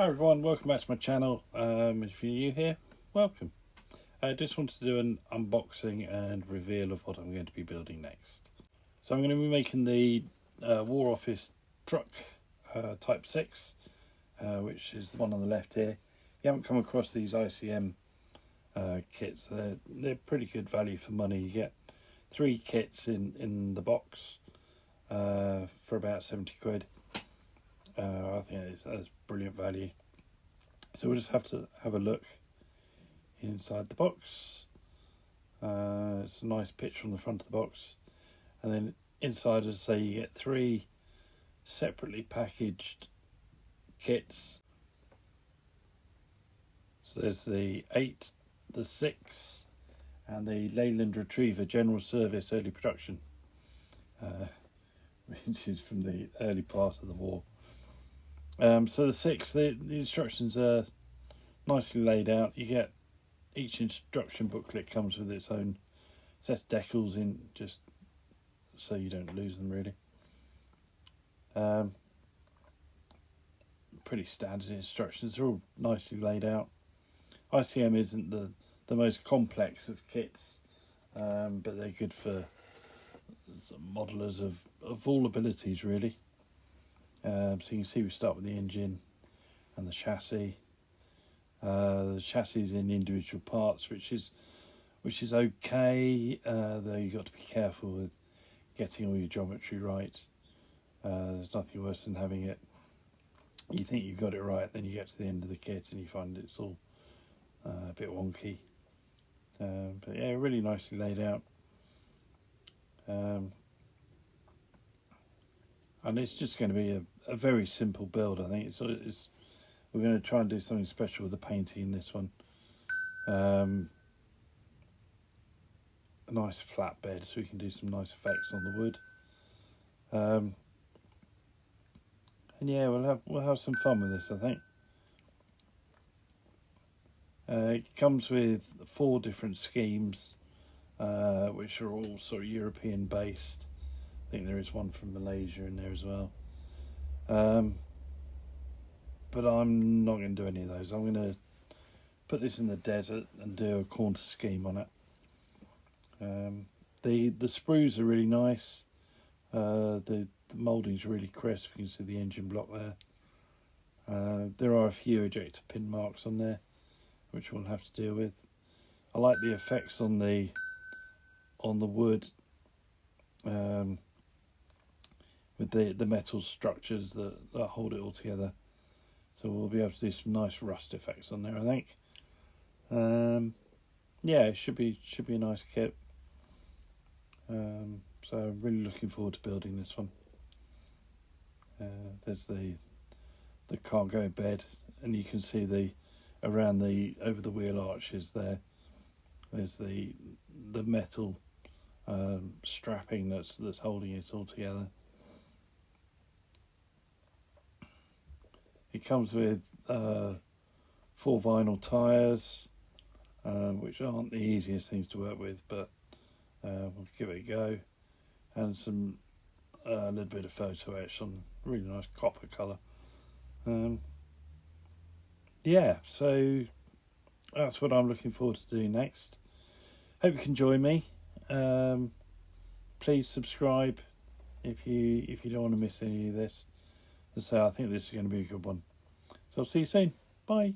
Hi everyone, welcome back to my channel. If you're new here, welcome. I just wanted to do an unboxing and reveal of what I'm going to be building next. So I'm going to be making the War Office truck Type 6, which is the one on the left here. If you haven't come across these ICM kits, they're pretty good value for money. You get 3 kits in the box for about 70 quid. I think that's brilliant value. So we'll just have to have a look inside the box. It's a nice picture on the front of the box, and then inside, as I say, you get 3 separately packaged kits. So there's the 8, the 6, and the Leyland Retriever General Service Early Production, which is from the early part of the war. So the 6, the instructions are nicely laid out. You get each instruction booklet comes with its own set of decals in, just so you don't lose them really. Pretty standard instructions. They're all nicely laid out. ICM isn't the most complex of kits, but they're good for modelers of all abilities really. So you can see we start with the engine and the chassis. The chassis is in individual parts, which is okay, though you've got to be careful with getting all your geometry right. There's nothing worse than having it, you think you've got it right, then you get to the end of the kit and you find it's all a bit wonky. But yeah, really nicely laid out. And it's just going to be a very simple build. I think we're going to try and do something special with the painting in this one. A nice flat bed, so we can do some nice effects on the wood. And yeah, we'll have some fun with this, I think. It comes with 4 different schemes, which are all sort of European based. I think there is one from Malaysia in there as well. But I'm not going to do any of those. I'm going to put this in the desert and do a corner scheme on it. The sprues are really nice. The moulding's really crisp. You can see the engine block there. There are a few ejector pin marks on there, which we'll have to deal with. I like the effects on the wood, with the metal structures that hold it all together. So we'll be able to do some nice rust effects on there, I think. Yeah, it should be a nice kit. So I'm really looking forward to building this one. There's the cargo bed, and you can see over the wheel arches there. There's the metal strapping that's holding it all together. It comes with 4 vinyl tyres, which aren't the easiest things to work with, but we'll give it a go. And a little bit of photo etch on really nice copper colour. Yeah, so that's what I'm looking forward to doing next. Hope you can join me. Please subscribe if you don't want to miss any of this. As I say, I think this is going to be a good one. So I'll see you soon. Bye.